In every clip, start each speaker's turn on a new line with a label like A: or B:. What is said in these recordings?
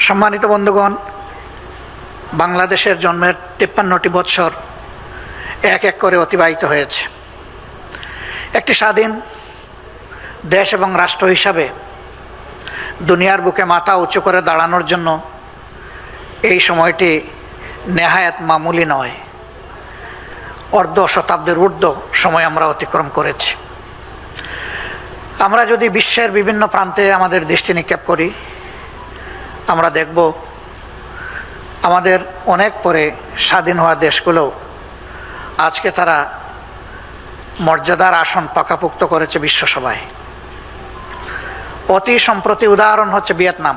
A: সম্মানিত বন্ধুগণ, বাংলাদেশের জন্মের ৫৩টি বৎসর এক এক করে অতিবাহিত হয়েছে। একটি স্বাধীন দেশ এবং রাষ্ট্র হিসাবে দুনিয়ার বুকে মাথা উঁচু করে দাঁড়ানোর জন্য এই সময়টি নেহায়াত মামুলি নয়। অর্ধ শতাব্দীর ঊর্ধ্ব সময় আমরা অতিক্রম করেছি। আমরা যদি বিশ্বের বিভিন্ন প্রান্তে আমাদের দৃষ্টি নিক্ষেপ করি, আমরা দেখব আমাদের অনেক পরে স্বাধীন হওয়া দেশগুলো আজকে তারা মর্যাদার আসন পাকাপোক্ত করেছে বিশ্বসভায়। অতি সম্প্রতি উদাহরণ হচ্ছে ভিয়েতনাম।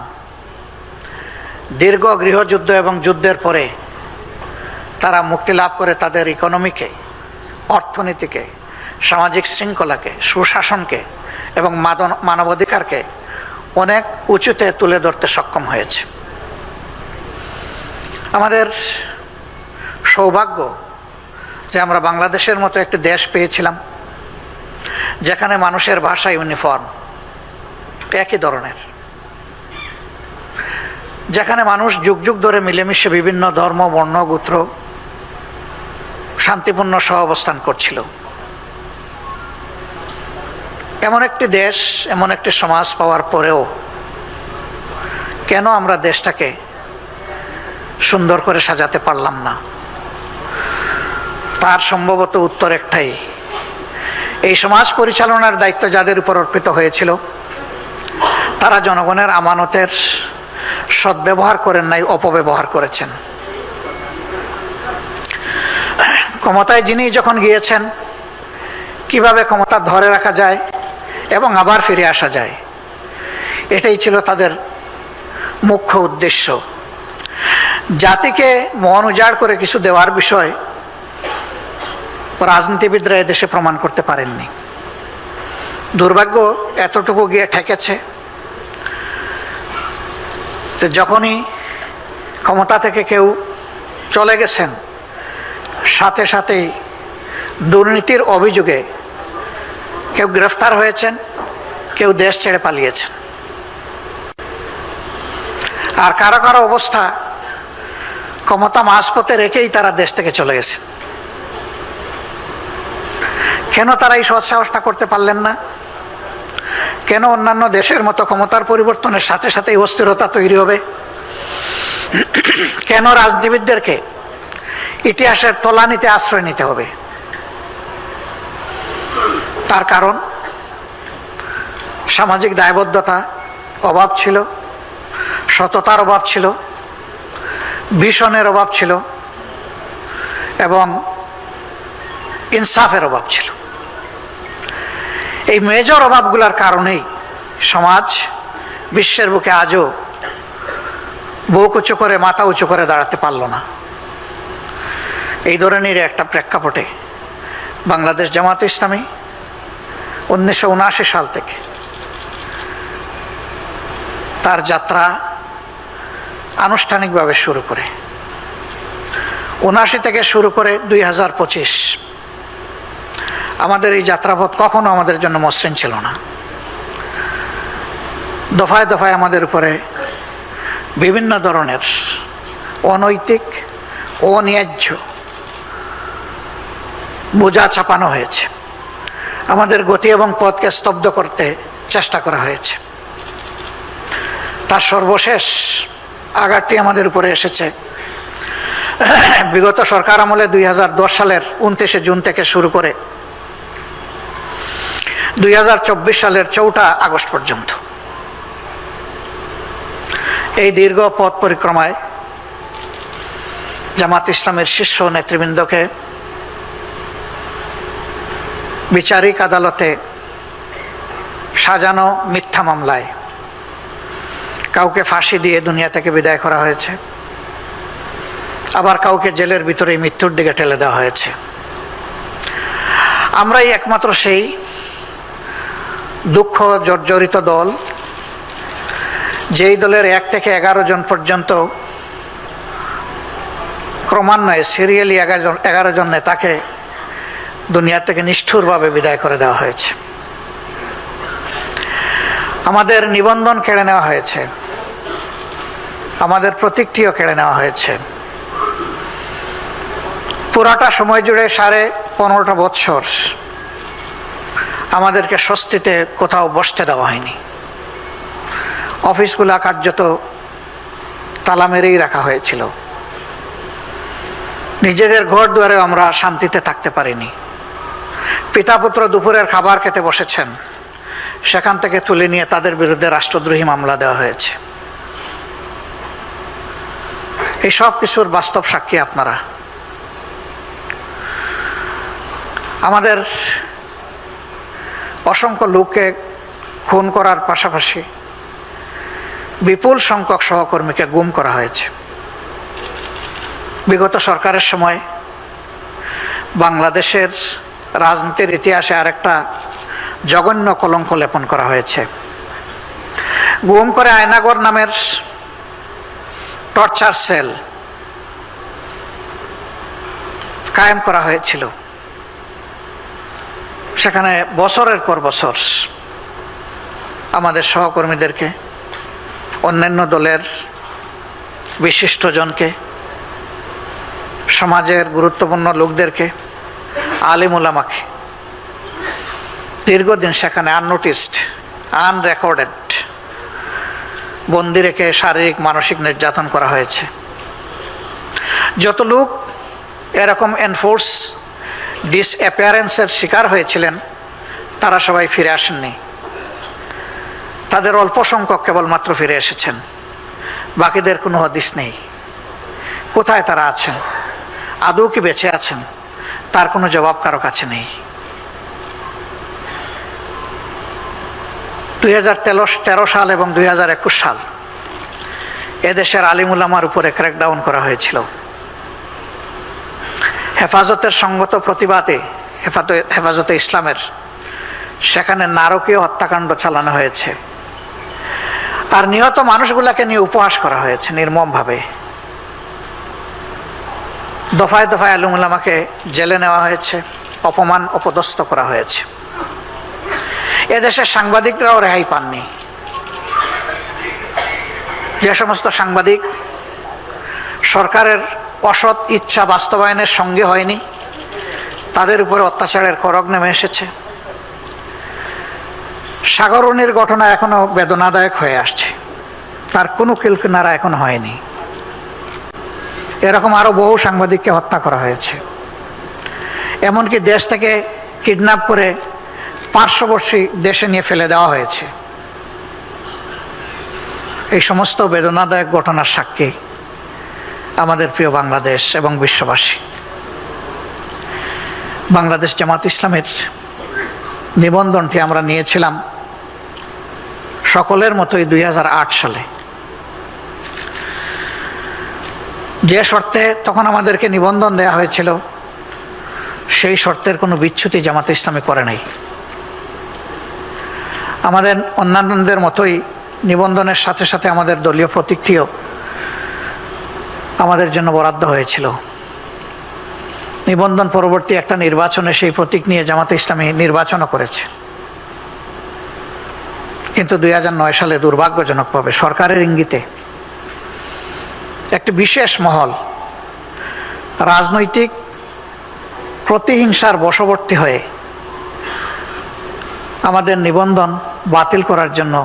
A: দীর্ঘ গৃহযুদ্ধ এবং যুদ্ধের পরে তারা মুক্তি লাভ করে তাদের ইকোনমিকে, অর্থনীতিকে, সামাজিক শৃঙ্খলাকে, সুশাসনকে এবং মানবাধিকারকে অনেক উঁচুতে তুলে ধরতে সক্ষম হয়েছে। আমাদের সৌভাগ্য যে আমরা বাংলাদেশের মতো একটি দেশ পেয়েছিলাম যেখানে মানুষের ভাষা ইউনিফর্ম, একই ধরনের, যেখানে মানুষ যুগ যুগ ধরে মিলেমিশে বিভিন্ন ধর্ম, বর্ণ, গোত্র শান্তিপূর্ণ সহাবস্থান করছিল। এমন একটি দেশ, এমন একটি সমাজ পাওয়ার পরেও কেন আমরা দেশটাকে সুন্দর করে সাজাতে পারলাম না? তার সম্ভবত উত্তর একটাই, এই সমাজ পরিচালনার দায়িত্ব যাদের উপর অর্পিত হয়েছিল তারা জনগণের আমানতের সদ্ব্যবহার করেন নাই, অপব্যবহার করেছেন। ক্ষমতায় যিনি যখন গিয়েছেন, কিভাবে ক্ষমতা ধরে রাখা যায় এবং আবার ফিরে আসা যায়, এটাই ছিল তাদের মুখ্য উদ্দেশ্য। জাতিকে মন উজাড় করে কিছু দেওয়ার বিষয় রাজনীতিবিদরা এদেশে প্রমাণ করতে পারেননি। দুর্ভাগ্য এতটুকু গিয়ে ঠেকেছে যে যখনই ক্ষমতা থেকে কেউ চলে গেছেন, সাথে সাথেই দুর্নীতির অভিযোগে কেউ গ্রেফতার হয়েছেন, কেউ দেশ ছেড়ে পালিয়েছেন। আর কারো কারো অবস্থা ক্ষমতা মাঝপথে রেখেই তারা দেশ থেকে চলে গেছেন। কেন তারা এই সৎসাহসটা করতে পারলেন না? কেন অন্যান্য দেশের মতো ক্ষমতার পরিবর্তনের সাথে সাথে অস্থিরতা তৈরি হবে? কেন রাজনীতিবিদদেরকে ইতিহাসের তলানিতে আশ্রয় নিতে হবে? তার কারণ সামাজিক দায়বদ্ধতা অভাব ছিল, সততার অভাব ছিল, ভিশনের অভাব ছিল এবং ইনসাফের অভাব ছিল। এই মেজর অভাবগুলোর কারণেই সমাজ বিশ্বের বুকে আজও বুক উঁচু করে, মাথা উঁচু করে দাঁড়াতে পারল না। এই ধরনের একটা প্রেক্ষাপটে বাংলাদেশ জামায়াতে ইসলামী 1979 সাল থেকে তার যাত্রা আনুষ্ঠানিকভাবে শুরু করে, 79 থেকে শুরু করে 2025 আমাদের এই যাত্রাপথ কখনো আমাদের জন্য মসৃণ ছিল না। দফায় দফায় আমাদের উপরে বিভিন্ন ধরনের অনৈতিক, অন্যায্য বোঝা চাপানো হয়েছে। আমাদের গতি এবং পথকে স্তব্ধ করতে চেষ্টা করা হয়েছে। তার সর্বশেষ আঘাতটি আমাদের উপরে এসেছে বিগত সরকার আমলে 2010 সালের 29 জুন থেকে শুরু করে 2024 সালের 4 আগস্ট পর্যন্ত। এই দীর্ঘ পথ পরিক্রমায় জামাত ইসলামের শীর্ষ নেতৃবৃন্দকে বিচারিক আদালতে সাজানো মিথ্যা মামলায় কাউকে ফাঁসি দিয়ে দুনিয়া থেকে বিদায় করা হয়েছে, আবার কাউকে জেলের ভিতরে মৃত্যুর দিকে ঠেলে দেওয়া হয়েছে। আমরাই একমাত্র সেই দুঃখ জর্জরিত দল, যেই দলের 1 থেকে 11 জন পর্যন্ত ক্রমান্বয়ে সিরিয়ালি 11 জন নেতাকে দুনিয়া থেকে নিষ্ঠুরভাবে বিদায় করে দেওয়া হয়েছে। আমাদের নিবন্ধন কেড়ে নেওয়া হয়েছে, আমাদের প্রতীকটিও কেড়ে নেওয়া হয়েছে। পুরাটা সময় জুড়ে 15.5 বৎসর আমাদেরকে স্বস্তিতে কোথাও বসতে দেওয়া হয়নি। অফিসগুলা কার্যত তালা মেরেই রাখা হয়েছিল। নিজেদের ঘর দুয়ারে আমরা শান্তিতে থাকতে পারিনি। পিতা পুত্র দুপুরের খাবার খেতে বসেছেন, সেখান থেকে তুলে নিয়ে তাদের বিরুদ্ধে রাষ্ট্রদ্রোহী মামলা দেওয়া হয়েছে। এই সব কিছুর বাস্তব সাক্ষী আপনারা। আমাদের অসংখ্য লোককে খুন করার পাশাপাশি বিপুল সংখ্যক সহকর্মীকে গুম করা হয়েছে। বিগত সরকারের সময় বাংলাদেশের রাজনীতির ইতিহাসে আরেকটা জঘন্য কলঙ্ক লেপন করা হয়েছে। গুম করে আয়নাগর নামের টর্চার সেল কায়েম করা হয়েছিল। সেখানে বছরের পর বছর আমাদের সহকর্মীদেরকে, অন্যান্য দলের বিশিষ্টজনকে, সমাজের গুরুত্বপূর্ণ লোকদেরকে, আলিম উলামাকে দীর্ঘদিন সেখানে আননোটিসড, আনরেকর্ডেড বন্দি রেখে শারীরিক মানসিক নির্যাতন করা হয়েছে। যত লোক এরকম এনফোর্স ডিসঅ্যাপিয়ারেন্সের শিকার হয়েছিলেন তারা সবাই ফিরে আসেননি। তাদের অল্প সংখ্যক কেবলমাত্র ফিরে এসেছেন, বাকিদের কোনো হদিস নেই। কোথায় তারা আছেন, আদৌ কি বেঁচে আছেন, তার কোনো জবাব কারো কাছে নেই। 2013 সাল এবং 2021 সাল এদেশের আলিম উলামার উপরে ক্র্যাকডাউন করা হয়েছিল। হেফাজতের সঙ্গত প্রতিবাদে হেফাজতে ইসলামের সেখানে নারকীয় হত্যাকাণ্ড চালানো হয়েছে। আর নিহত মানুষগুলাকে নিয়ে উপহাস করা হয়েছে নির্মমভাবে। দফায় দফায় আলিম উলামাকে জেলে নেওয়া হয়েছে, অপমান অপদস্থ করা হয়েছে। এদেশের সাংবাদিকরাও রেহাই পাননি। যে সমস্ত সাংবাদিক সরকারের অসৎ ইচ্ছা বাস্তবায়নের সঙ্গে হয়নি, তাদের উপরে অত্যাচারের করগ নেমে এসেছে। সাগরণীর ঘটনা এখনো বেদনাদায়ক হয়ে আসছে, তার কোনো কিলকিনারা এখনো হয়নি। এরকম আরো বহু সাংবাদিককে হত্যা করা হয়েছে। এমনকি দেশ থেকে কিডন্যাপ করে পার্শ্ববর্তী দেশে নিয়ে ফেলে দেওয়া হয়েছে। এই সমস্ত বেদনাদায়ক ঘটনার সাক্ষী আমাদের প্রিয় বাংলাদেশ এবং বিশ্ববাসী। বাংলাদেশ জামাত ইসলামের নিবন্ধনটি আমরা নিয়েছিলাম সকলের মতোই 2008 সালে। যে শর্তে তখন আমাদেরকে নিবন্ধন দেওয়া হয়েছিল, সেই শর্তের কোনো বিচ্যুতি জামাত ইসলামী করে নাই। আমাদের অন্যান্যদের মতোই নিবন্ধনের সাথে সাথে আমাদের দলীয় প্রতীকটিও আমাদের জন্য বরাদ্দ হয়েছিল। নিবন্ধন পরবর্তী একটা নির্বাচনে সেই প্রতীক নিয়ে জামাতে ইসলামী নির্বাচনও করেছে। কিন্তু 2009 সালে দুর্ভাগ্যজনকভাবে সরকারের ইঙ্গিতে একটি বিশেষ মহল রাজনৈতিক প্রতিহিংসার বশবর্তী হয়ে আমাদের নিবন্ধন বাতিল করার জন্য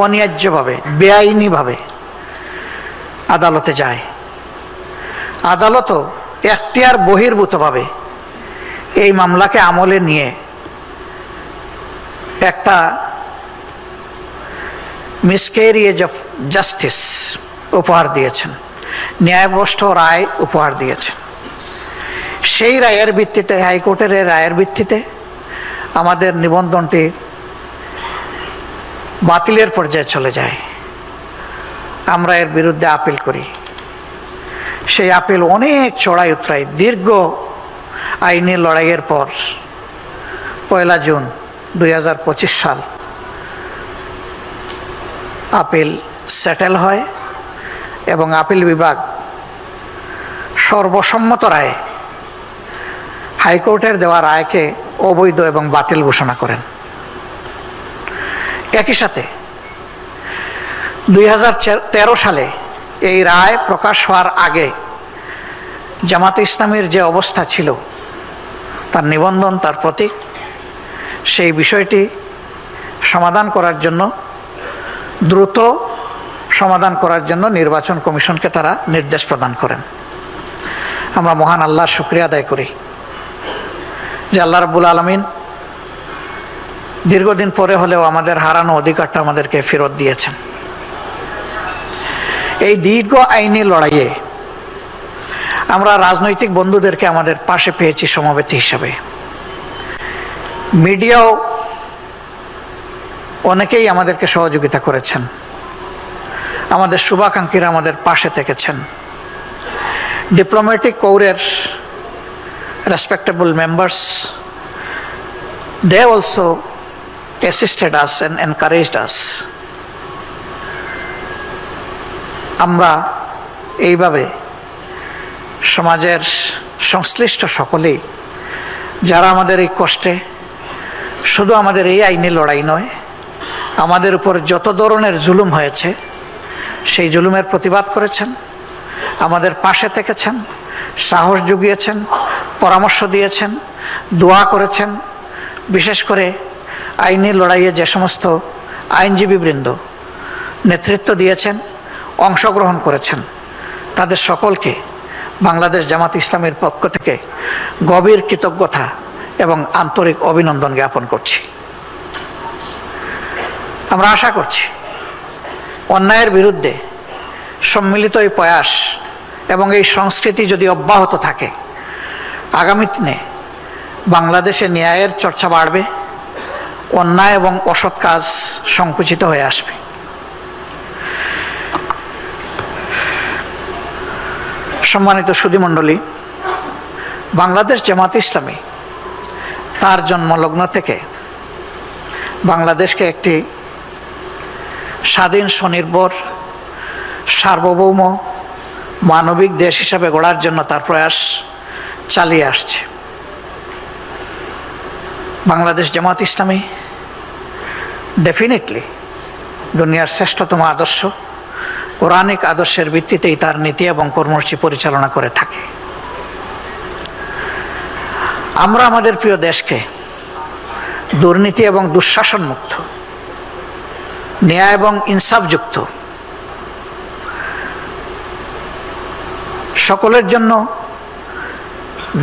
A: অন্যায্যভাবে, বেআইনিভাবে আদালতে যায়। আদালতও এখতিয়ার বহির্ভূতভাবে এই মামলাকে আমলে নিয়ে একটা মিসক্যারিয়েজ অফ জাস্টিস উপহার দিয়েছেন, ন্যায়ভ্রষ্ট রায় উপহার দিয়েছেন। সেই রায়ের ভিত্তিতে, হাইকোর্টের রায়ের ভিত্তিতে আমাদের নিবন্ধনটি বাতিলের পর্যায়ে চলে যায়। আমরা এর বিরুদ্ধে আপিল করি। সেই আপিল অনেক চড়াই উতরাই দীর্ঘ আইনি লড়াইয়ের পর 1 জুন 2025 সাল আপিল সেটেল হয় এবং আপিল বিভাগ সর্বসম্মত রায়ে হাইকোর্টের দেওয়া রায়কে অবৈধ এবং বাতিল ঘোষণা করেন। একই সাথে 2013 সালে এই রায় প্রকাশ হওয়ার আগে জামাতে ইসলামীর যে অবস্থা ছিল, তার নিবন্ধন, তার প্রতীক, সেই বিষয়টি সমাধান করার জন্য, দ্রুত সমাধান করার জন্য নির্বাচন কমিশনকে তারা নির্দেশ প্রদান করেন। আমরা মহান আল্লাহর শুকরিয়া আদায় করি যে আল্লাহ রাব্বুল আলামিন দীর্ঘদিন পরে হলেও আমাদের হারানো অধিকারটা আমাদেরকে ফেরত দিয়েছেন। এই দীর্ঘ আইনি লড়াইয়ে আমরা রাজনৈতিক বন্ধুদেরকে আমাদের পাশে পেয়েছি সমবেতী হিসাবে। মিডিয়াও অনেকেই আমাদেরকে সহযোগিতা করেছেন, আমাদের শুভাকাঙ্ক্ষীরা আমাদের পাশে থেকেছেন। ডিপ্লোম্যাটিক কোরের respectable members, they also assisted us and encouraged us. আমরা এইভাবে সমাজের সংশ্লিষ্ট সকলেই যারা আমাদের এই কষ্টে, শুধু আমাদের এই আইনি লড়াই নয়, আমাদের উপর যত ধরনের জুলুম হয়েছে সেই জুলুমের প্রতিবাদ করেছেন, আমাদের পাশে থেকেছেন, সাহস জুগিয়েছেন, পরামর্শ দিয়েছেন, দোয়া করেছেন। বিশেষ করে আইনি লড়াইয়ে যে সমস্ত আইনজীবীবৃন্দ নেতৃত্ব দিয়েছেন, অংশগ্রহণ করেছেন, তাদের সকলকে বাংলাদেশ জামাত ইসলামীর পক্ষ থেকে গভীর কৃতজ্ঞতা এবং আন্তরিক অভিনন্দন জ্ঞাপন করছি। আমরা আশা করছি অন্যায়ের বিরুদ্ধে সম্মিলিত এই প্রয়াস এবং এই সংস্কৃতি যদি অব্যাহত থাকে, আগামী দিনে বাংলাদেশে ন্যায়ের চর্চা বাড়বে, অন্যায় এবং অসৎ কাজ সংকুচিত হয়ে আসবে। সম্মানিত সুধীমণ্ডলী, বাংলাদেশ জামাত ইসলামী তার জন্মলগ্ন থেকে বাংলাদেশকে একটি স্বাধীন, স্বনির্ভর, সার্বভৌম, মানবিক দেশ হিসাবে গড়ার জন্য তার প্রয়াস চালিয়ে আসছে। বাংলাদেশ জামাত ইসলামী ডেফিনেটলি দুনিয়ার শ্রেষ্ঠতম আদর্শ, কোরআনিক আদর্শের ভিত্তিতেই তার নীতি এবং কর্মসূচি পরিচালনা করে থাকে। আমরা আমাদের প্রিয় দেশকে দুর্নীতি এবং দুঃশাসন মুক্ত, ন্যায় এবং ইনসাফযুক্ত, সকলের জন্য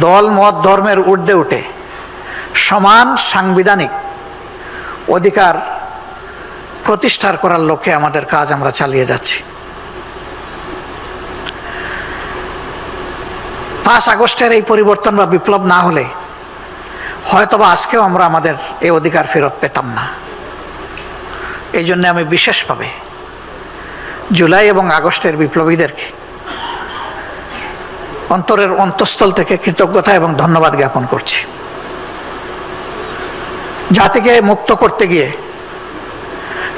A: দল মত ধর্মের ঊর্ধ্বে উঠে সমান সাংবিধানিক অধিকার প্রতিষ্ঠা করার লক্ষ্যে আমাদের কাজ আমরা চালিয়ে যাচ্ছি। 5 আগস্টের এই পরিবর্তন বা বিপ্লব না হলে হয়তোবা আজকেও আমরা আমাদের এই অধিকার ফেরত পেতাম না। এই জন্য আমি বিশেষভাবে জুলাই এবং আগস্টের বিপ্লবীদেরকে অন্তরের অন্তঃস্থল থেকে কৃতজ্ঞতা এবং ধন্যবাদ জ্ঞাপন করছি। জাতিকে মুক্ত করতে গিয়ে,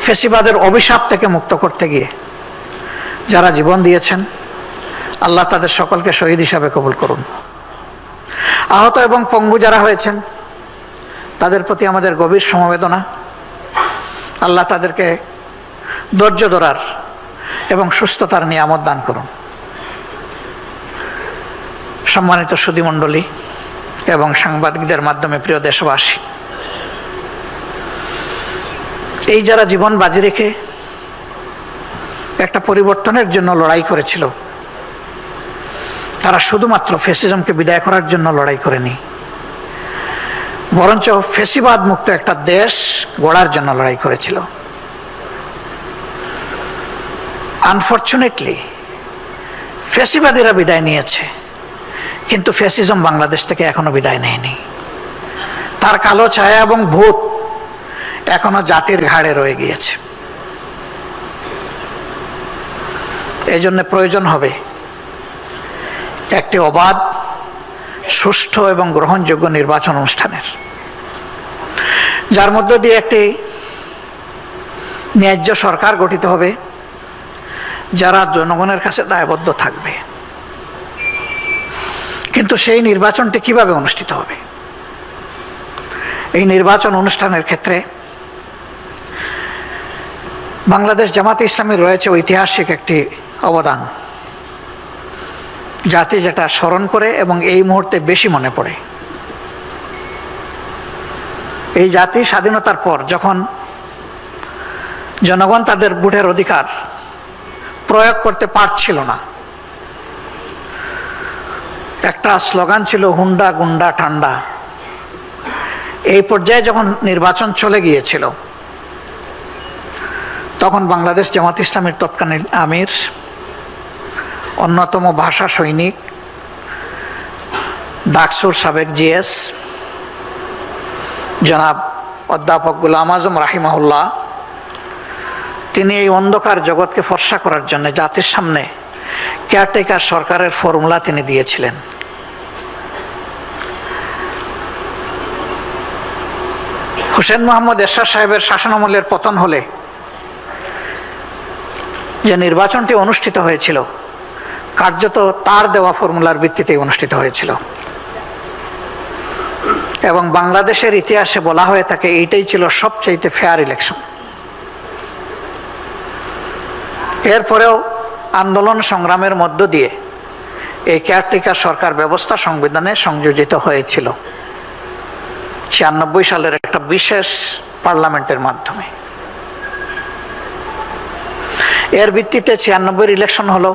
A: ফ্যাসিবাদের অভিশাপ থেকে মুক্ত করতে গিয়ে যারা জীবন দিয়েছেন, আল্লাহ তাদের সকলকে শহীদ হিসাবে কবুল করুন। আহত এবং পঙ্গু যারা হয়েছেন তাদের প্রতি আমাদের গভীর সমবেদনা। আল্লাহ তাদেরকে ধৈর্য ধরার এবং সুস্থতার নিয়ামত দান করুন। সম্মানিত সুধীমণ্ডলী এবং সাংবাদিকদের মাধ্যমে প্রিয় দেশবাসী, এই যারা জীবন বাজি রেখে একটা পরিবর্তনের জন্য লড়াই করেছিল, তারা শুধুমাত্র ফ্যাসিজমকে বিদায় করার জন্য লড়াই করেনি, বরঞ্চ ফ্যাসিবাদ মুক্ত একটা দেশ গড়ার জন্য লড়াই করেছিল। আনফরচুনেটলি ফ্যাসিবাদীরা বিদায় নিয়েছে, কিন্তু ফ্যাসিজম বাংলাদেশ থেকে এখনো বিদায় নেয়নি। তার কালো ছায়া এবং ভূত এখনো জাতির ঘাড়ে রয়ে গিয়েছে। এই জন্য প্রয়োজন হবে একটি অবাধ, সুষ্ঠু এবং গ্রহণযোগ্য নির্বাচন অনুষ্ঠানের, যার মধ্য দিয়ে একটি ন্যায্য সরকার গঠিত হবে, যারা জনগণের কাছে দায়বদ্ধ থাকবে। কিন্তু সেই নির্বাচনটি কিভাবে অনুষ্ঠিত হবে? এই নির্বাচন অনুষ্ঠানের ক্ষেত্রে বাংলাদেশ জামাতে ইসলামী রয়েছে ঐতিহাসিক একটি অবদান, জাতি যেটা স্মরণ করে এবং এই মুহূর্তে বেশি মনে পড়ে। এই জাতি স্বাধীনতার পর যখন জনগণ তাদের ভোটের অধিকার প্রয়োগ করতে পারছিল না, একটা স্লোগান ছিল হুন্ডা গুন্ডা ঠান্ডা। এই পর্যায়ে যখন নির্বাচন চলে গিয়েছিল, তখন বাংলাদেশ জামাত ইসলামীর তৎকালীন আমির, অন্যতম ভাষা সৈনিক, ডাকসুর সাবেক জিএস জনাব অধ্যাপক গোলাম আজম রাহিমাহুল্লাহ, তিনি এই অন্ধকার জগৎকে ফর্সা করার জন্য জাতির সামনে কেয়ারটেকার সরকারের ফর্মুলা তিনি দিয়েছিলেন। হোসেন মোহাম্মদ এরশাদ সাহেবের শাসনামলের পতন হলে যে নির্বাচনটি অনুষ্ঠিত হয়েছিল, কার্যত তার দেওয়া ফর্মুলার ভিত্তিতেই অনুষ্ঠিত হয়েছিল এবং বাংলাদেশের ইতিহাসে বলা হয়ে থাকে এইটাই ছিল সবচেয়ে ফেয়ার ইলেকশন। এরপরেও আন্দোলন সংগ্রামের মধ্য দিয়ে এই কেয়ারটেকার সরকার ব্যবস্থা সংবিধানে সংযোজিত হয়েছিল 96 সালের একটা বিশেষ পার্লামেন্টের মাধ্যমে। এর ভিত্তিতে 96-এর ইলেকশন হলো,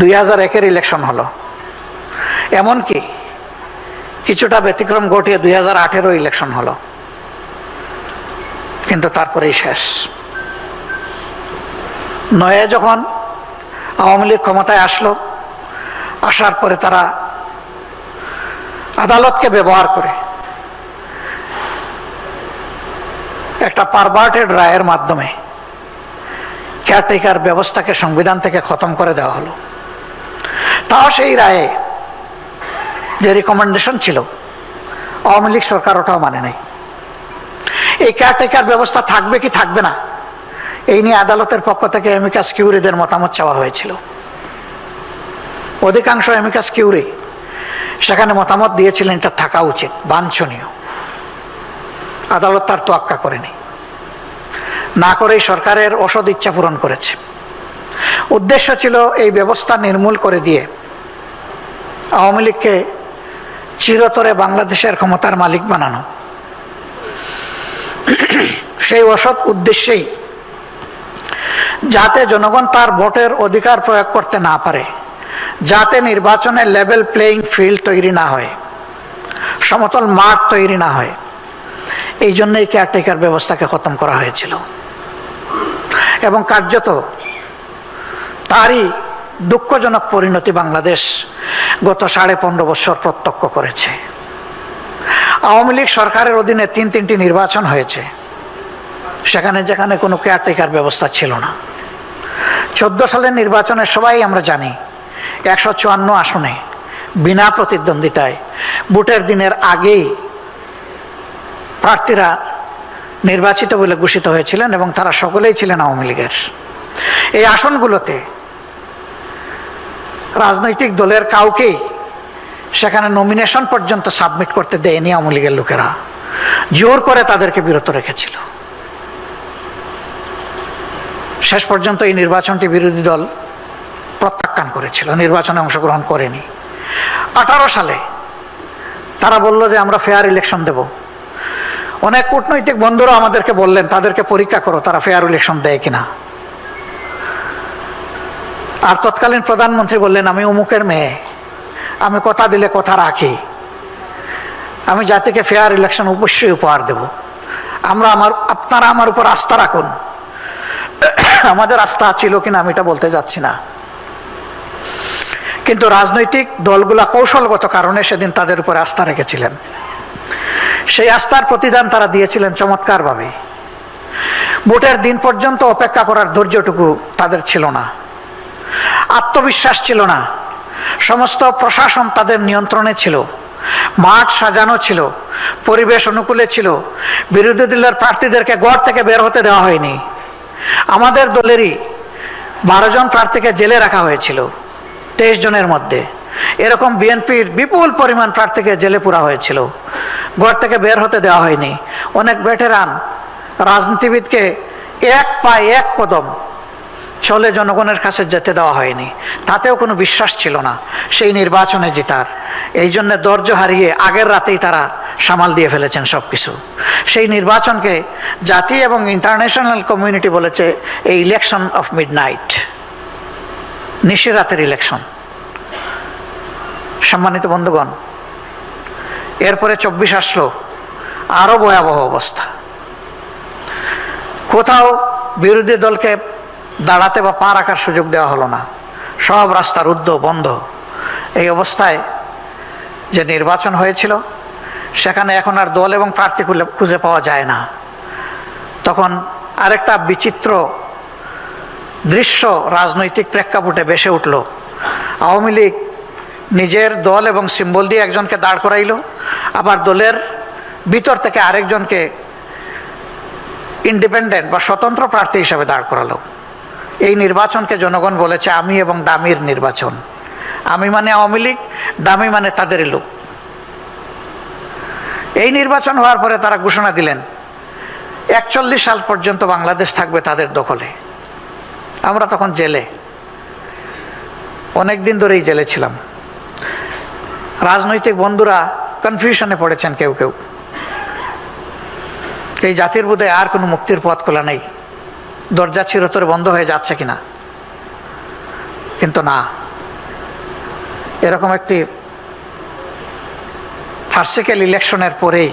A: 2001-এর ইলেকশন হলো, এমনকি কিছুটা ব্যতিক্রম ঘটিয়ে 2008-এরও ইলেকশন হলো, কিন্তু তারপরেই শেষ। 9-এ যখন আওয়ামী লীগ ক্ষমতায় আসলো, আসার পরে তারা আদালতকে ব্যবহার করে একটা পারভার্টেড রায়ের মাধ্যমে কেয়ারটেকার ব্যবস্থাকে সংবিধান থেকে খতম করে দেওয়া হলো। তাও সেই রায়ে যে রিকমেন্ডেশন ছিল, আওয়ামী লীগ সরকার ওটাও মানে নাই। এই কেয়ারটেকার ব্যবস্থা থাকবে কি থাকবে না, এই নিয়ে আদালতের পক্ষ থেকে অ্যামিকাস কিউরিদের মতামত চাওয়া হয়েছিল। অধিকাংশ অ্যামিকাস কিউরি সেখানে মতামত দিয়েছিলেন এটা থাকা উচিত, বাঞ্ছনীয়। আদালত তার তোয়াক্কা করেনি, না করেই সরকারের অসৎ ইচ্ছা পূরণ করেছে। উদ্দেশ্য ছিল এই ব্যবস্থা নির্মূল করে দিয়ে আওয়ামী লীগকে চিরতরে বাংলাদেশের ক্ষমতার মালিক বানানো। সেই অসৎ উদ্দেশ্যেই, যাতে জনগণ তার ভোটের অধিকার প্রয়োগ করতে না পারে, যাতে নির্বাচনে লেভেল প্লেয়িং ফিল্ড তৈরি না হয়, সমতল মাঠ তৈরি না হয়, এই জন্যই কেয়ারটেকার ব্যবস্থাকে খতম করা হয়েছিল এবং কার্যত তারই দুঃখজনক পরিণতি বাংলাদেশ গত 15.5 বছর প্রত্যক্ষ করেছে। আওয়ামী লীগ সরকারের অধীনে 3টি নির্বাচন হয়েছে, সেখানে যেখানে কোনো কেয়ারটেকার ব্যবস্থা ছিল না। 14 সালের নির্বাচনে সবাই আমরা জানি 154 আসনে বিনা প্রতিদ্বন্দ্বিতায় ভোটের দিনের আগেই প্রার্থীরা নির্বাচিত বলে ঘোষিত হয়েছিলেন এবং তারা সকলেই ছিলেন আওয়ামী লীগের। এই আসনগুলোতে রাজনৈতিক দলের কাউকেই সেখানে নমিনেশন পর্যন্ত সাবমিট করতে দেয়নি আওয়ামী লীগের লোকেরা, জোর করে তাদেরকে বিরত রেখেছিল। শেষ পর্যন্ত এই নির্বাচনটি বিরোধী দল প্রত্যাখ্যান করেছিল, নির্বাচনে অংশগ্রহণ করেনি। 18 সালে তারা বলল যে আমরা ফেয়ার ইলেকশন দেব। অনেক কূটনৈতিক বন্ধুরা আমাদেরকে বললেন তাদেরকে পরীক্ষা করো তারা ফেয়ার ইলেকশন দেয় কিনা। আর তৎকালীন প্রধানমন্ত্রী বললেন আমি অমুকের মেয়ে, আমি কথা দিলে কথা রাখি, আমি জাতিকে ফেয়ার ইলেকশন অবশ্যই উপহার দেব, আপনারা আমার উপর আস্থা রাখুন। আমাদের আস্থা ছিল কিনা আমি এটা বলতে যাচ্ছি না, কিন্তু রাজনৈতিক দলগুলা কৌশলগত কারণে সেদিন তাদের উপর আস্থা রেখেছিলেন। সেই আস্থার প্রতিদান তারা দিয়েছিলেন চমৎকারভাবে। ভোটের দিন পর্যন্ত অপেক্ষা করার ধৈর্যটুকু তাদের ছিল না, আত্মবিশ্বাস ছিল না। সমস্ত প্রশাসন তাদের নিয়ন্ত্রণে ছিল, মাঠ সাজানো ছিল, পরিবেশ অনুকূলে ছিল। বিরোধী দলের প্রার্থীদেরকে ঘর থেকে বের হতে দেওয়া হয়নি। আমাদের দলেরই 12 জন প্রার্থীকে জেলে রাখা হয়েছিল 23 জনের মধ্যে। এরকম বিএনপির বিপুল পরিমাণ প্রার্থীকে জেলে পুরা হয়েছিল, ঘর থেকে বের হতে দেওয়া হয়নি। অনেক ভেটেরান রাজনীতিবিদকে এক পায়ে এক কদম চলে জনগণের কাছে যেতে দেওয়া হয়নি, তাতেও কোনো বিশ্বাস ছিল না সেই নির্বাচনে জেতার। এই জন্য ধৈর্য হারিয়ে আগের রাতেই তারা সামাল দিয়ে ফেলেছেন সব কিছু। সেই নির্বাচনকে জাতি এবং ইন্টারন্যাশনাল কমিউনিটি বলেছে এই ইলেকশন অফ মিডনাইট, নিশিরাতের ইলেকশন। সম্মানিত বন্ধুগণ, এরপরে 24 আসলো, আরো ভয়াবহ অবস্থা। কোথাও বিরোধী দলকে দাঁড়াতে বা পা রাখার সুযোগ দেওয়া হলো না, সব রাস্তা রুদ্ধ বন্ধ। এই অবস্থায় যে নির্বাচন হয়েছিল সেখানে এখন আর দল এবং প্রার্থী খুঁজে পাওয়া যায় না। তখন আরেকটা বিচিত্র দৃশ্য রাজনৈতিক প্রেক্ষাপটে ভেসে উঠল। আওয়ামী লীগ নিজের দল এবং সিম্বল দিয়ে একজনকে দাঁড় করাইল, আবার দলের ভিতর থেকে আরেকজনকে ইন্ডিপেন্ডেন্ট বা স্বতন্ত্র প্রার্থী হিসাবে দাঁড় করালো। এই নির্বাচনকে জনগণ বলেছে আমি এবং ডামির নির্বাচন। আমি মানে আওয়ামী লীগ, ডামি মানে তাদেরই লোক। এই নির্বাচন হওয়ার পরে তারা ঘোষণা দিলেন 41 সাল পর্যন্ত বাংলাদেশ থাকবে তাদের দখলে। আমরা তখন জেলে, অনেক দিন ধরেই জেলে ছিলাম। রাজনৈতিক বন্ধুরা কনফিউশনে পড়েছেন কেউ কেউ, এই জাতির বোধহয় আর কোনো মুক্তির পথ খোলা নেই, দরজা চিরতরে বন্ধ হয়ে যাচ্ছে কিনা। কিন্তু না, এরকম একটি ফার্সিক্যাল ইলেকশনের পরেই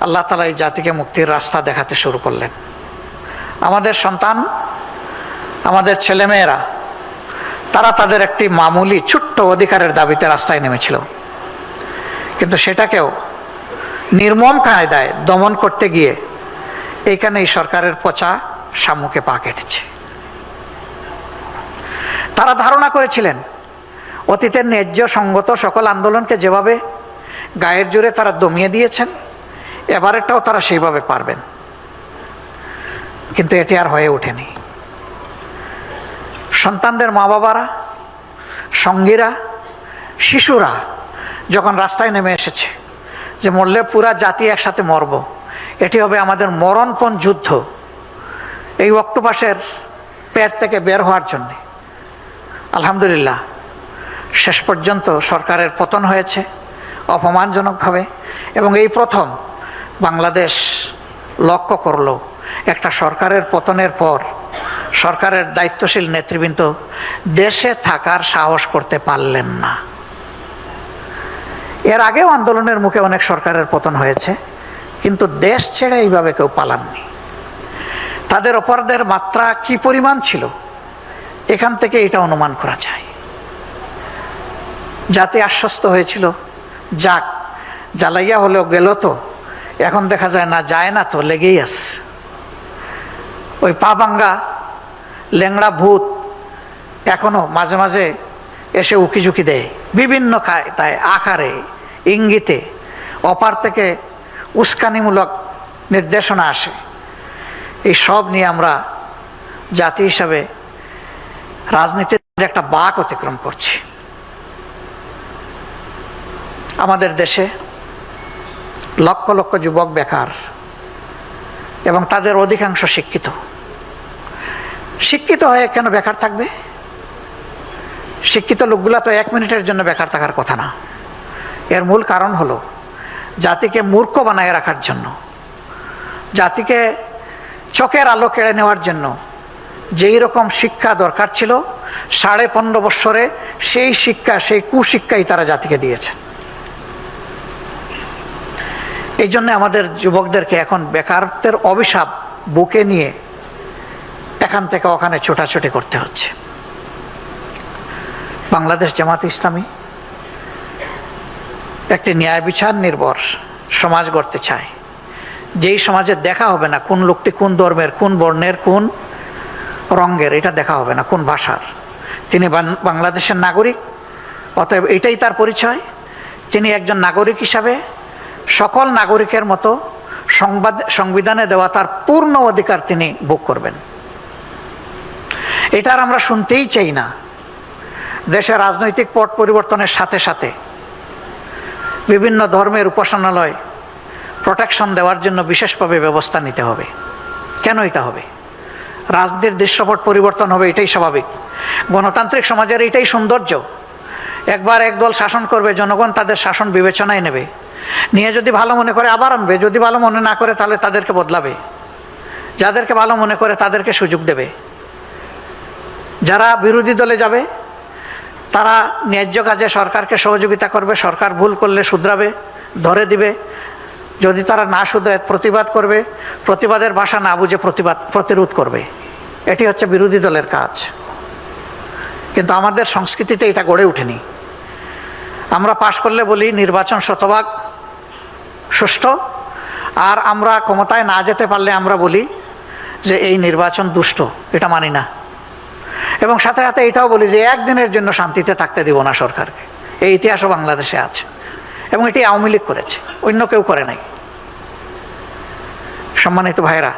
A: আল্লাহ তাআলা এই জাতিকে মুক্তির রাস্তা দেখাতে শুরু করলেন। আমাদের সন্তান, আমাদের ছেলেমেয়েরা তারা তাদের একটি মামুলি ছোট্ট অধিকারের দাবিতে রাস্তায় নেমেছিল, কিন্তু সেটাকেও নির্মম কায়দায় দমন করতে গিয়ে এইখানে এই সরকারের পচা শামুকে পা কেটেছে। তারা ধারণা করেছিলেন অতীতের ন্যায্য সঙ্গত সকল আন্দোলনকে যেভাবে গায়ের জোরে তারা দমিয়ে দিয়েছেন, এবারেরটাও তারা সেইভাবে পারবেন, কিন্তু এটি আর হয়ে ওঠেনি। সন্তানদের মা বাবারা, সঙ্গীরা, শিশুরা যখন রাস্তায় নেমে এসেছে যে মরলে পুরা জাতি একসাথে মরব, এটি হবে আমাদের মরণপণ যুদ্ধ এই অক্টোপাসের পেট থেকে বের হওয়ার জন্যে, আলহামদুলিল্লাহ শেষ পর্যন্ত সরকারের পতন হয়েছে অপমানজনকভাবে। এবং এই প্রথম বাংলাদেশ লক্ষ্য করল একটা সরকারের পতনের পর সরকারের দায়িত্বশীল নেতৃবৃন্দ দেশে থাকার সাহস করতে পারলেন না। এর আগেও আন্দোলনের মুখে অনেক সরকারের পতন হয়েছে, কিন্তু দেশ ছেড়ে এইভাবে কেউ পালাননি। তাদের অপরাধের মাত্রা কি পরিমাণ ছিল এখান থেকে এটা অনুমান করা যায়। জাতি আশ্বস্ত হয়েছিল, যাক জ্বালাইয়া হলেও গেল, তো এখন দেখা যায় না, যায় না তো লেগেই আছে। ওই পা ভাঙ্গা ল্যাংড়া ভূত এখনো মাঝে মাঝে এসে উকিঝুঁকি দেয়, বিভিন্ন তাই আকারে ইঙ্গিতে অপার থেকে উস্কানিমূলক নির্দেশনা আসে। এই সব নিয়ে আমরা জাতি হিসাবে রাজনীতির একটা বাঁক অতিক্রম করছি। আমাদের দেশে লক্ষ লক্ষ যুবক বেকার এবং তাদের অধিকাংশ শিক্ষিত। শিক্ষিত হয়ে কেন বেকার থাকবে? শিক্ষিত লোকগুলা তো 1 মিনিটের জন্য বেকার থাকার কথা না। এর মূল কারণ হলো জাতিকে মূর্খ বানায় রাখার জন্য, জাতিকে চোখের আলো কেড়ে নেওয়ার জন্য যেই রকম শিক্ষা দরকার ছিল 15.5 বৎসরে সেই শিক্ষা, সেই কুশিক্ষাই তারা জাতিকে দিয়েছে। এই জন্য আমাদের যুবকদেরকে এখন বেকারত্বের অভিশাপ বুকে নিয়ে এখান থেকে ওখানে ছোটাছুটি করতে হচ্ছে। বাংলাদেশ জামাতে ইসলামী একটি ন্যায় বিচার নির্ভর সমাজ গড়তে চায়, যেই সমাজে দেখা হবে না কোন লোকটি কোন ধর্মের, কোন বর্ণের, কোন রঙের, এটা দেখা হবে না, কোন ভাষার। তিনি বাংলাদেশের নাগরিক, অতএব এটাই তার পরিচয়। তিনি একজন নাগরিক হিসাবে সকল নাগরিকের মতো সংবিধানে দেওয়া তার পূর্ণ অধিকার তিনি ভোগ করবেন। এটার আমরা শুনতেই চাই না। দেশের রাজনৈতিক পট পরিবর্তনের সাথে সাথে বিভিন্ন ধর্মের উপাসনালয় প্রোটেকশন দেওয়ার জন্য বিশেষভাবে ব্যবস্থা নিতে হবে। কেন এটা হবে? রাজনীতির দৃশ্যপট পরিবর্তন হবে, এটাই স্বাভাবিক। গণতান্ত্রিক সমাজের এটাই সৌন্দর্য। একবার এক দল শাসন করবে, জনগণ তাদের শাসন বিবেচনায় নেবে, নিয়ে যদি ভালো মনে করে আবার আনবে, যদি ভালো মনে না করে তাহলে তাদেরকে বদলাবে, যাদেরকে ভালো মনে করে তাদেরকে সুযোগ দেবে। যারা বিরোধী দলে যাবে তারা ন্যায্য কাজে সরকারকে সহযোগিতা করবে, সরকার ভুল করলে শুধরাবে, ধরে দিবে, যদি তারা না শুধরায় প্রতিবাদ করবে, প্রতিবাদের ভাষা না বুঝে প্রতিরোধ করবে। এটি হচ্ছে বিরোধী দলের কাজ। কিন্তু আমাদের সংস্কৃতিতে এটা গড়ে ওঠেনি। আমরা পাশ করলে বলি নির্বাচন শতভাগ সুষ্ঠু, আর আমরা ক্ষমতায় না যেতে পারলে আমরা বলি যে এই নির্বাচন দুষ্ট। এটা মানি না। এবং সাথে সাথে এটাও বলি যে একদিনের জন্য শান্তিতে থাকতে দিব না সরকারকে। এই ইতিহাসও বাংলাদেশে আছে, এবং এটি আওয়ামী লীগ করেছে, অন্য কেউ করে নাই। সম্মানিত ভাইরা,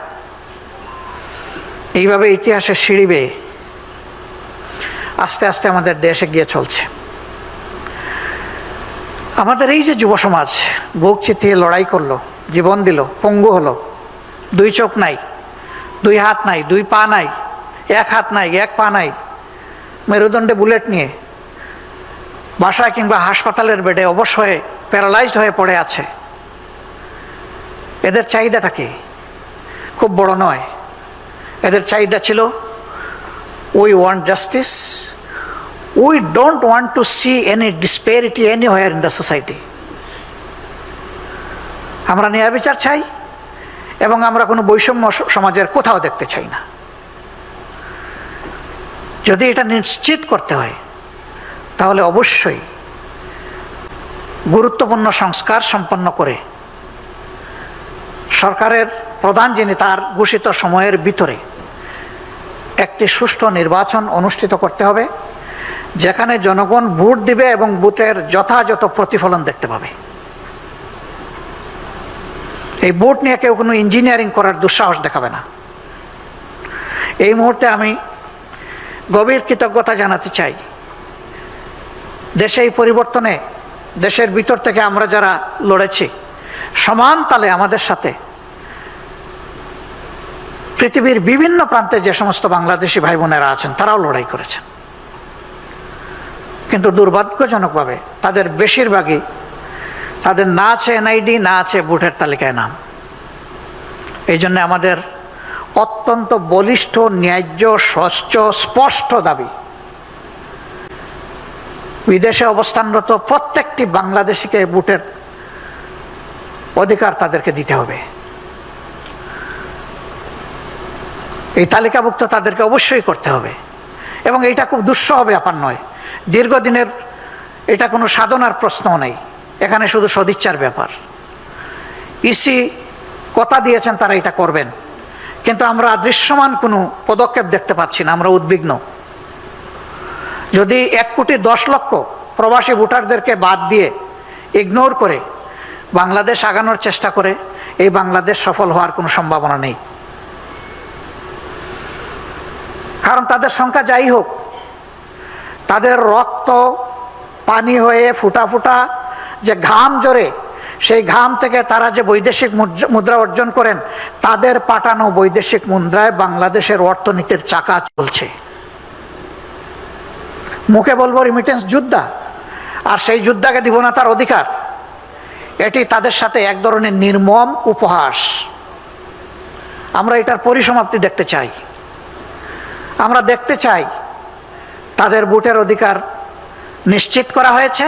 A: এইভাবে ইতিহাসের সিঁড়ি বেয়ে আস্তে আস্তে আমাদের দেশ এগিয়ে চলছে। আমাদের এই যে যুব সমাজ বুক চিতিয়ে লড়াই করলো, জীবন দিল, পঙ্গু হলো, দুই চোখ নাই, দুই হাত নাই, দুই পা নাই, এক হাত নাই, এক পা নাই, মেরুদণ্ডে বুলেট নিয়ে বাসায় কিংবা হাসপাতালের বেডে অবশ হয়ে প্যারালাইজড হয়ে পড়ে আছে। এদের চাহিদাটা কি? খুব বড় নয়। এদের চাহিদা ছিল, we want justice, we don't want to C any disparity anywhere in the society. আমরা ন্যায় বিচার চাই, এবং আমরা কোনো বৈষম্য সমাজের কোথাও দেখতে চাই না। যদি এটা নিশ্চিত করতে হয় তাহলে অবশ্যই গুরুত্বপূর্ণ সংস্কার সম্পন্ন করে সরকারের প্রধান যিনি, তার ঘোষিত সময়ের ভিতরে একটি সুষ্ঠু নির্বাচন অনুষ্ঠিত করতে হবে, যেখানে জনগণ ভোট দিবে এবং ভোটের যথাযথ প্রতিফলন দেখতে পাবে। এই ভোট নিয়ে কেউ কোনো ইঞ্জিনিয়ারিং করার দুঃসাহস দেখাবে না। এই মুহূর্তে আমি গভীর কৃতজ্ঞতা জানাতে চাই দেশে এই পরিবর্তনে, দেশের ভিতর থেকে আমরা যারা লড়েছি, সমান তালে আমাদের সাথে পৃথিবীর বিভিন্ন প্রান্তে যে সমস্ত বাংলাদেশি ভাই বোনেরা আছেন তারাও লড়াই করেছেন। কিন্তু দুর্ভাগ্যজনকভাবে তাদের বেশিরভাগই, তাদের না আছে এনআইডি, না আছে ভোটের তালিকায় নাম। এই জন্য আমাদের অত্যন্ত বলিষ্ঠ, ন্যায্য, স্বচ্ছ, স্পষ্ট দাবি, বিদেশে অবস্থানরত প্রত্যেকটি বাংলাদেশিকে ভোটের অধিকার তাদেরকে দিতে হবে। এই তালিকাভুক্ত তাদেরকে অবশ্যই করতে হবে, এবং এটা খুব দুঃসহ ব্যাপার নয়, দীর্ঘদিনের এটা কোনো সাধনার প্রশ্নও নেই, এখানে শুধু সদিচ্ছার ব্যাপার। ইসি কথা দিয়েছেন তারা এটা করবেন, কিন্তু আমরা দৃশ্যমান কোনো পদক্ষেপ দেখতে পাচ্ছি না। আমরা উদ্বিগ্ন। যদি 1,10,00,000 প্রবাসী ভোটারদেরকে বাদ দিয়ে, ইগনোর করে বাংলাদেশ আগানোর চেষ্টা করে, এই বাংলাদেশ সফল হওয়ার কোনো সম্ভাবনা নেই। কারণ তাদের সংখ্যা যাই হোক, তাদের রক্ত পানি হয়ে ফুটা ফুটা যে ঘাম জড়ে, সেই ঘাম থেকে তারা যে বৈদেশিক মুদ্রা অর্জন করেন, তাদের পাঠানো বৈদেশিক মুদ্রায় বাংলাদেশের অর্থনীতির চাকা চলছে। মুখে বলবো রিমিটেন্স যোদ্ধা, আর সেই যোদ্ধাকে দিব না তার অধিকার, এটি তাদের সাথে এক ধরনের নির্মম উপহাস। আমরা এটার পরিসমাপ্তি দেখতে চাই। আমরা দেখতে চাই তাদের ভোটের অধিকার নিশ্চিত করা হয়েছে,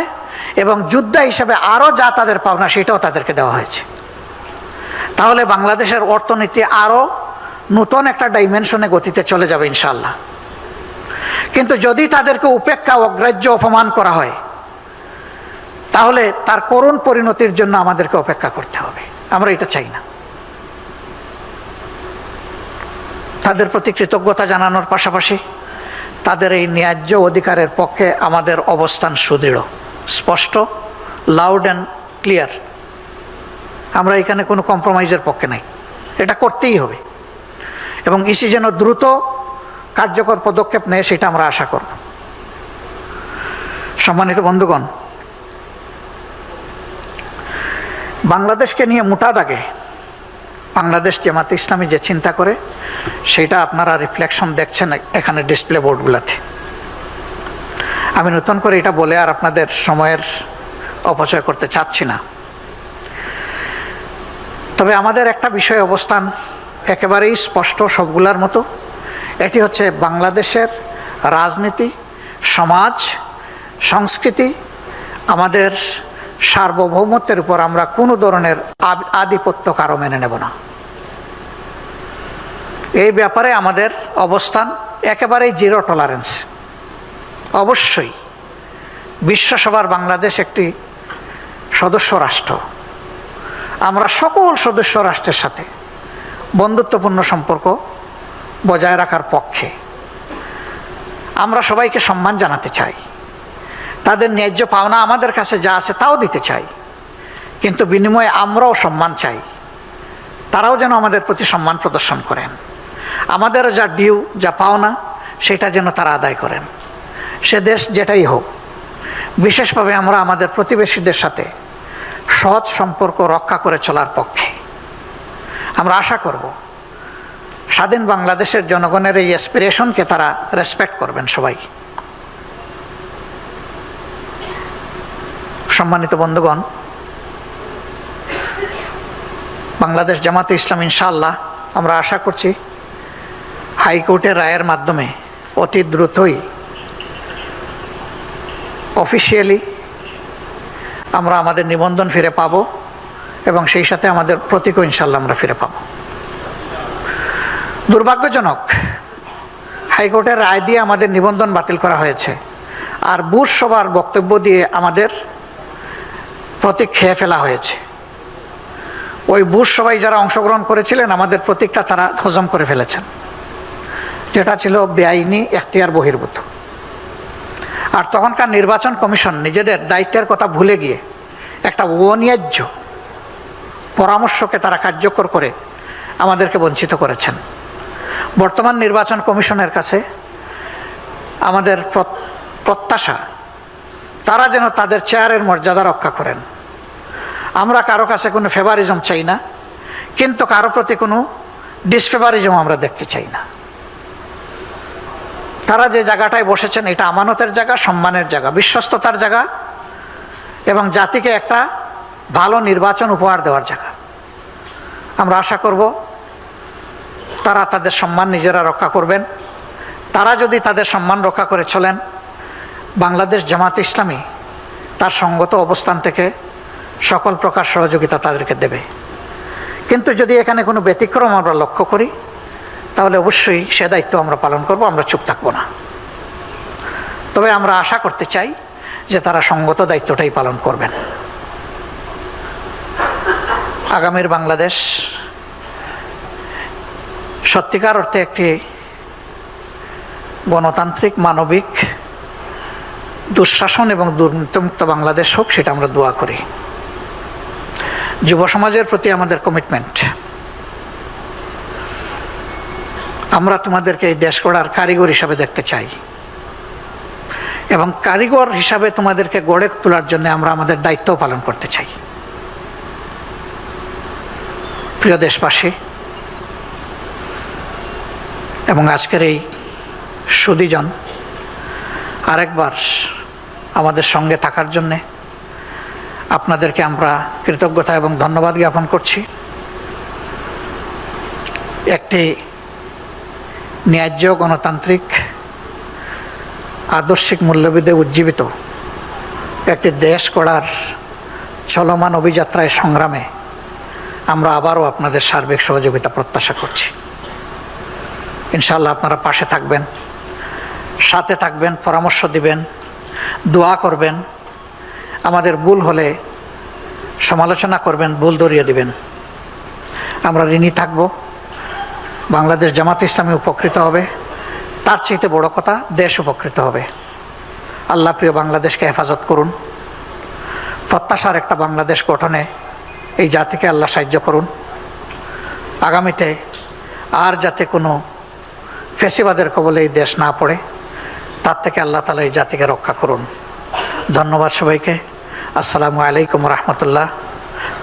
A: এবং যোদ্ধা হিসেবে আরও যা তাদের পাওনা সেটাও তাদেরকে দেওয়া হয়েছে। তাহলে বাংলাদেশের অর্থনীতি আরও নতুন একটা ডাইমেনশনে গতিতে চলে যাবে ইনশাল্লাহ। কিন্তু যদি তাদেরকে উপেক্ষা, অগ্রাহ্য, অপমান করা হয়, তাহলে তার করুণ পরিণতির জন্য আমাদেরকে অপেক্ষা করতে হবে। আমরা এটা চাই না। তাদের প্রতি কৃতজ্ঞতা জানানোর পাশাপাশি তাদের এই ন্যায্য অধিকারের পক্ষে আমাদের অবস্থান সুদৃঢ়, স্পষ্ট, লাউড অ্যান্ড ক্লিয়ার। আমরা এখানে কোনো কম্প্রোমাইজের পক্ষে নাই, এটা করতেই হবে। এবং ইসি যেন দ্রুত কার্যকর পদক্ষেপ নেয় সেটা আমরা আশা করব। সম্মানিত বন্ধুগণ, বাংলাদেশকে নিয়ে মোটা দাগে বাংলাদেশ জামাতে ইসলামী যে চিন্তা করে সেটা আপনারা রিফ্লেকশন দেখছেন এখানে ডিসপ্লে বোর্ডগুলোতে। আমি নতুন করে এটা বলে আর আপনাদের সময়ের অপচয় করতে চাচ্ছি না। তবে আমাদের একটা বিষয় অবস্থান একেবারেই স্পষ্ট সবগুলার মতো, এটি হচ্ছে বাংলাদেশের রাজনীতি, সমাজ, সংস্কৃতি, আমাদের সার্বভৌমত্বের উপর আমরা কোনো ধরনের আধিপত্য কারো মেনে নেব না। এই ব্যাপারে আমাদের অবস্থান একেবারেই জিরো টলারেন্স। অবশ্যই বিশ্বসভার বাংলাদেশ একটি সদস্য রাষ্ট্র। আমরা সকল সদস্য রাষ্ট্রের সাথে বন্ধুত্বপূর্ণ সম্পর্ক বজায় রাখার পক্ষে। আমরা সবাইকে সম্মান জানাতে চাই, তাদের ন্যায্য পাওনা আমাদের কাছে যা আছে তাও দিতে চাই, কিন্তু বিনিময়ে আমরাও সম্মান চাই। তারাও যেন আমাদের প্রতি সম্মান প্রদর্শন করেন, আমাদের যা ডিউ, যা পাওনা সেটা যেন তারা আদায় করেন, সে দেশ যেটাই হোক। বিশেষভাবে আমরা আমাদের প্রতিবেশীদের সাথে সৎ সম্পর্ক রক্ষা করে চলার পক্ষে। আমরা আশা করব স্বাধীন বাংলাদেশের জনগণের এই অ্যাসপিরেশনকে তারা রেসপেক্ট করবেন সবাই। সম্মানিত বন্ধুগণ, বাংলাদেশ জামাতে ইসলাম ইনশাআল্লাহ আমরা আশা করছি হাইকোর্টের রায়ের মাধ্যমে অতি দ্রুতই অফিসিয়ালি আমরা আমাদের নিবন্ধন ফিরে পাব এবং সেই সাথে আমাদের প্রতীকও ইনশাআল্লাহ আমরা ফিরে পাব। দুর্ভাগ্যজনক, হাইকোর্টের রায় দিয়ে আমাদের নিবন্ধন বাতিল করা হয়েছে, আর বুশ সভার বক্তব্য দিয়ে আমাদের প্রতীক খেয়ে ফেলা হয়েছে। ওই বুশ সভায় যারা অংশগ্রহণ করেছিলেন আমাদের প্রতীকটা তারা হজম করে ফেলেছেন, যেটা ছিল বেআইনি, এখতিয়ার বহির্ভূত। আর তখনকার নির্বাচন কমিশন নিজেদের দায়িত্বের কথা ভুলে গিয়ে একটা অন্যায্য পরামর্শকে তারা কার্যকর করে আমাদেরকে বঞ্চিত করেছেন। বর্তমান নির্বাচন কমিশনের কাছে আমাদের প্রত্যাশা তারা যেন তাদের চেয়ারের মর্যাদা রক্ষা করেন। আমরা কারো কাছে কোনো ফেভারিজম চাই না, কিন্তু কারো প্রতি কোনো ডিসফেভারিজম আমরা দেখতে চাই না। তারা যে জায়গাটায় বসেছেন এটা আমানতের জায়গা, সম্মানের জায়গা, বিশ্বস্ততার জায়গা এবং জাতিকে একটা ভালো নির্বাচন উপহার দেওয়ার জায়গা। আমরা আশা করব তারা তাদের সম্মান নিজেরা রক্ষা করবেন। তারা যদি তাদের সম্মান রক্ষা করে চলেন, বাংলাদেশ জামাতে ইসলামী তার সঙ্গত অবস্থান থেকে সকল প্রকার সহযোগিতা তাদেরকে দেবে। কিন্তু যদি এখানে কোনো ব্যতিক্রম আমরা লক্ষ্য করি তাহলে অবশ্যই সে দায়িত্ব আমরা পালন করব, আমরা চুপ থাকবো না। তবে আমরা আশা করতে চাই যে তারা সঙ্গত দায়িত্বটাই পালন করবেন। আগামীর বাংলাদেশ সত্যিকার অর্থে একটি গণতান্ত্রিক, মানবিক, দুঃশাসন এবং দুর্নীতিমুক্ত বাংলাদেশ হোক, সেটা আমরা দোয়া করি। যুব সমাজের প্রতি আমাদের কমিটমেন্ট, আমরা তোমাদেরকে এই দেশ গড়ার কারিগর হিসাবে দেখতে চাই এবং কারিগর হিসাবে তোমাদেরকে গড়ে তোলার জন্য আমরা আমাদের দায়িত্ব পালন করতে চাই। প্রিয় দেশবাসী এবং আজকের এই সুধীজন, আরেকবার আমাদের সঙ্গে থাকার জন্যে আপনাদেরকে আমরা কৃতজ্ঞতা এবং ধন্যবাদ জ্ঞাপন করছি। একটি ন্যায্য, গণতান্ত্রিক, আদর্শিক মূল্যবোধে উজ্জীবিত একটি দেশ গড়ার চলমান অভিযাত্রায় সংগ্রামে আমরা আবারও আপনাদের সার্বিক সহযোগিতা প্রত্যাশা করছি। ইনশাআল্লাহ আপনারা পাশে থাকবেন, সাথে থাকবেন, পরামর্শ দিবেন, দোয়া করবেন, আমাদের ভুল হলে সমালোচনা করবেন, ভুল ধরিয়ে দিবেন। আমরা ঋণী থাকব। বাংলাদেশ জামাতে ইসলামী উপকৃত হবে, তার চাইতে বড় কথা দেশ উপকৃত হবে। আল্লাহ প্রিয় বাংলাদেশকে হেফাজত করুন। প্রত্যাশার একটা বাংলাদেশ গঠনে এই জাতিকে আল্লাহ সাহায্য করুন। আগামীতে আর যাতে কোনো ফ্যাসিবাদের কবলে এই দেশ না পড়ে, তার থেকে আল্লাহ তাআলা এই জাতিকে রক্ষা করুন। ধন্যবাদ সবাইকে। আসসালামু আলাইকুম রহমতুল্লাহ।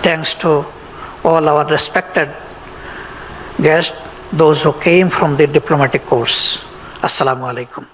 A: Thanks to all our respected guests, those who came from the diplomatic corps. Assalamu alaikum.